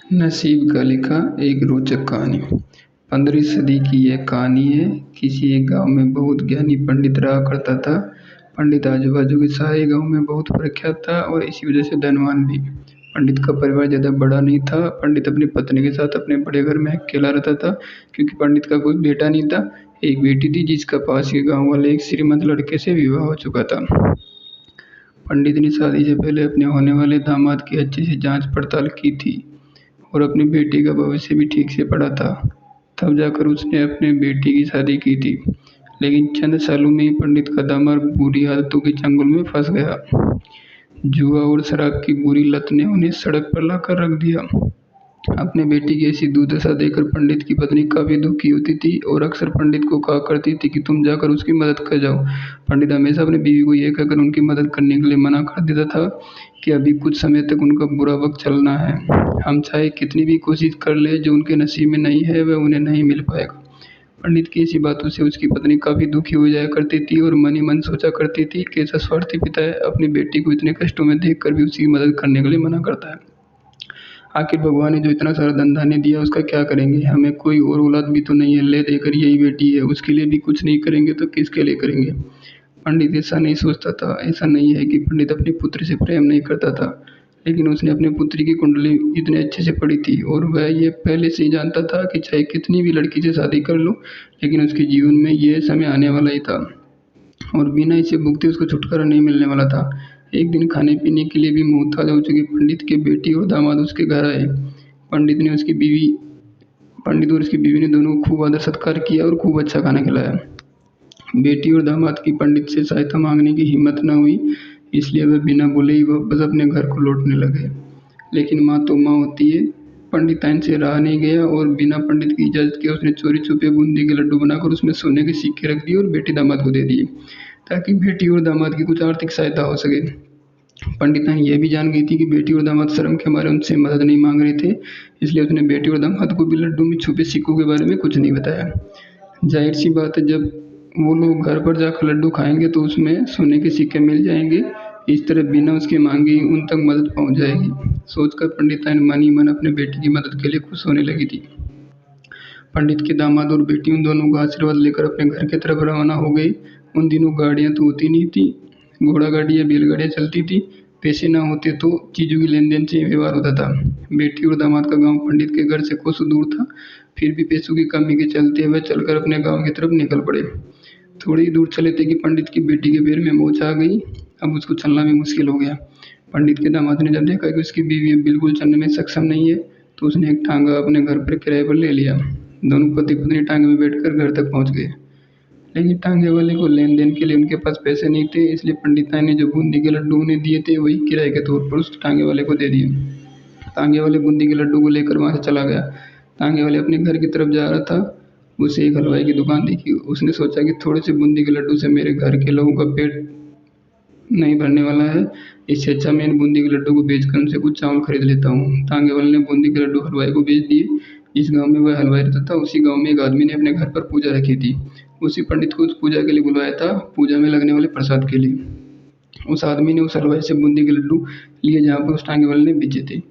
नसीब का लिखा एक रोचक कहानी। 15वीं सदी की यह कहानी है। किसी एक गांव में बहुत ज्ञानी पंडित रहा करता था। पंडित आजू बाजू के सारे गांव में बहुत प्रख्यात था और इसी वजह से धनवान भी। पंडित का परिवार ज़्यादा बड़ा नहीं था। पंडित अपनी पत्नी के साथ अपने बड़े घर में अकेला रहता था, क्योंकि पंडित का कोई बेटा नहीं था। एक बेटी थी जिसका पास के गाँव वाले एक श्रीमंत लड़के से विवाह हो चुका था। पंडित ने शादी से पहले अपने होने वाले दामाद की अच्छे से जांच पड़ताल की थी और अपनी बेटी का भविष्य भी ठीक से पढ़ा था। तब जाकर उसने अपने बेटी की शादी की थी। लेकिन चंद सालों में ही पंडित का दामाद बुरी आदतों के चंगुल में फंस गया। जुआ और शराब की बुरी लत ने उन्हें सड़क पर लाकर रख दिया। अपने बेटी की ऐसी दुर्दशा देखकर पंडित की पत्नी काफी दुखी होती थी और अक्सर पंडित को कहा करती थी कि तुम जाकर उसकी मदद कर जाओ। पंडित हमेशा अपनी बीवी को यह कहकर उनकी मदद करने के लिए मना कर देता था कि अभी कुछ समय तक उनका बुरा वक्त चलना है। हम चाहे कितनी भी कोशिश कर ले, जो उनके नसीब में नहीं है वह उन्हें नहीं मिल पाएगा। पंडित की ऐसी बातों से उसकी पत्नी काफी दुखी हो जाया करती थी और मन ही मन सोचा करती थी कि ऐसा स्वार्थी पिता है, अपनी बेटी को इतने कष्टों में देखकर भी उसकी मदद करने के लिए मना करता है। आखिर भगवान ने जो इतना सारा धन धान्य दिया उसका क्या करेंगे? हमें कोई और औलाद भी तो नहीं है, ले देकर यही बेटी है, उसके लिए भी कुछ नहीं करेंगे तो किसके लिए करेंगे? पंडित ऐसा नहीं सोचता था। ऐसा नहीं है कि पंडित अपनी पुत्री से प्रेम नहीं करता था, लेकिन उसने अपनी पुत्री की कुंडली इतने अच्छे से पढ़ी थी और वह ये पहले से ही जानता था कि चाहे कितनी भी लड़की से शादी कर लो, लेकिन उसके जीवन में यह समय आने वाला ही था और बिना इसे भुगते उसको छुटकारा नहीं मिलने वाला था। एक दिन खाने पीने के लिए भी मोहताज हो चुके पंडित के बेटी और दामाद उसके घर आए। पंडित और उसकी बीवी ने दोनों को खूब आदर सत्कार किया और खूब अच्छा खाना खिलाया। बेटी और दामाद की पंडित से सहायता मांगने की हिम्मत न हुई, इसलिए वह बिना बोले ही वापस अपने घर को लौटने लगे। लेकिन माँ तो माँ होती है। पंडिताइन से रहा नहीं गया और बिना पंडित की इजाज़त के उसने चोरी छुपे बूंदी के लड्डू बनाकर उसमें सोने के सिक्के रख दिए और बेटी दामाद को दे दिए, ताकि बेटी और दामाद की कुछ आर्थिक सहायता हो सके। पंडिताइन यह भी जान गई थी कि बेटी और दामाद शर्म के मारे उनसे मदद नहीं मांग रहे थे, इसलिए उसने बेटी और दामाद को भी लड्डू में छुपे सिक्कों के बारे में कुछ नहीं बताया। जाहिर सी बात है, जब वो लोग घर पर जाकर लड्डू खाएंगे तो उसमें सोने के सिक्के मिल जाएंगे। इस तरह बिना उसके मांगे ही उन तक मदद पहुंच जाएगी। सोचकर पंडिताइन मन ही मन अपने बेटी की मदद के लिए खुश होने लगी थी। पंडित के दामाद और बेटी उन दोनों का आशीर्वाद लेकर अपने घर की तरफ रवाना हो गई। उन दिनों गाड़ियां तो होती नहीं थी, घोड़ा गाड़ी या बैलगाड़ियां चलती थी। पैसे ना होते तो चीज़ों की लेन देन से व्यवहार होता था। बेटी और दामाद का गांव पंडित के घर से कोसों दूर था, फिर भी पैसों की कमी के चलते वह चलकर अपने गांव की तरफ निकल पड़े। थोड़ी ही दूर चले थे कि पंडित की बेटी के पैर में मोच आ गई। अब उसको चलना भी मुश्किल हो गया। पंडित के दामाद ने जब देखा कि उसकी बीवी अब बिल्कुल चलने में सक्षम नहीं है, तो उसने एक टांगा अपने घर पर किराए पर ले लिया। दोनों पति पत्नी टांगे में बैठकर घर तक पहुंच गए, लेकिन टांगे वाले को लेन देन के लिए उनके पास पैसे नहीं थे, इसलिए पंडिताइन ने जो बूंदी के लड्डू उन्हें दिए थे वही किराए के तौर पर उस टांगे वाले को दे दिए। टांगे वाले बूंदी के लड्डू को लेकर वहां से चला गया। टांगे वाले अपने घर की तरफ जा रहा था, उसे एक हलवाई की दुकान दिखी। उसने सोचा कि थोड़े से बूंदी के लड्डू से मेरे घर के लोगों का पेट नहीं भरने वाला है, इससे अच्छा मैं इन बूंदी के लड्डू को बेचकर उनसे कुछ चावल खरीद लेता हूँ। टांगे वाले ने बूंदी के लड्डू हलवाई को बेच दिए। जिस गांव में वह हलवाई रहता था, उसी गांव में एक आदमी ने अपने घर पर पूजा रखी थी। उसी पंडित को उस पूजा के लिए बुलवाया था, पूजा में लगने वाले प्रसाद के लिए। उस आदमी ने उस हलवाई से बूंदी के लड्डू लिए जहाँ पर उस टांगे वाले ने बेचे थे।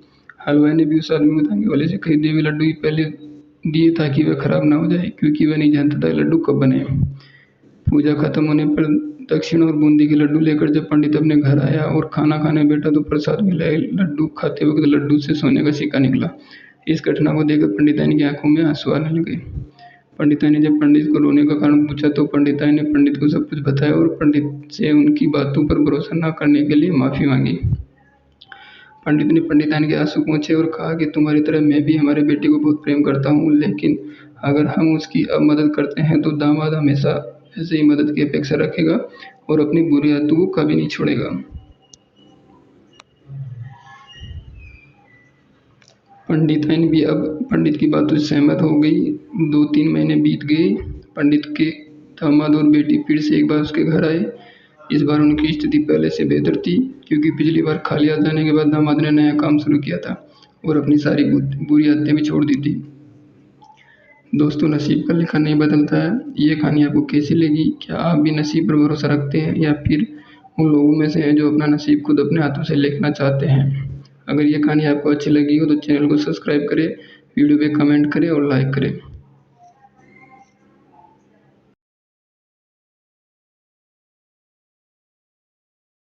हलवाई ने भी उस आदमी को टांगे वाले से खरीदे हुए लड्डू ही पहले दिए ताकि वह खराब ना हो जाए, क्योंकि वह नहीं जानता था लड्डू कब बने। पूजा खत्म होने पर दक्षिण और बूंदी के लड्डू लेकर जब पंडित अपने घर आया और खाना खाने बैठा तो प्रसाद मिला। लड्डू खाते वक्त लड्डू से सोने का सिक्का निकला। इस घटना को देखकर पंडिताइन की आंखों में आंसू आने लगे। पंडिताइन ने जब पंडित को रोने का कारण पूछा तो पंडिताइन ने पंडित को सब कुछ बताया और पंडित से उनकी बातों पर भरोसा न करने के लिए माफ़ी मांगी। पंडित ने पंडिताइन के आंसू पोंछे और कहा कि तुम्हारी तरह मैं भी हमारे बेटे को बहुत प्रेम करता हूँ, लेकिन अगर हम उसकी अब मदद करते हैं तो दामाद हमेशा ऐसे ही मदद की अपेक्षा रखेगा और अपनी बुरी आदतों को कभी नहीं छोड़ेगा। पंडिताइन भी अब पंडित की बातों से सहमत हो गई। 2-3 महीने बीत गए। पंडित के दामाद और बेटी फिर से एक बार उसके घर आए। इस बार उनकी स्थिति पहले से बेहतर थी, क्योंकि पिछली बार खाली आ जाने के बाद दामाद ने नया काम शुरू किया था और अपनी सारी बुरी आदतें भी छोड़ दी थी। दोस्तों, नसीब का लिखा नहीं बदलता है। ये कहानी आपको कैसी लगी? क्या आप भी नसीब पर भरोसा रखते हैं या फिर उन लोगों में से हैं जो अपना नसीब खुद अपने हाथों से लिखना चाहते हैं? अगर ये कहानी आपको अच्छी लगी हो तो चैनल को सब्सक्राइब करें, वीडियो पे कमेंट करें और लाइक करें।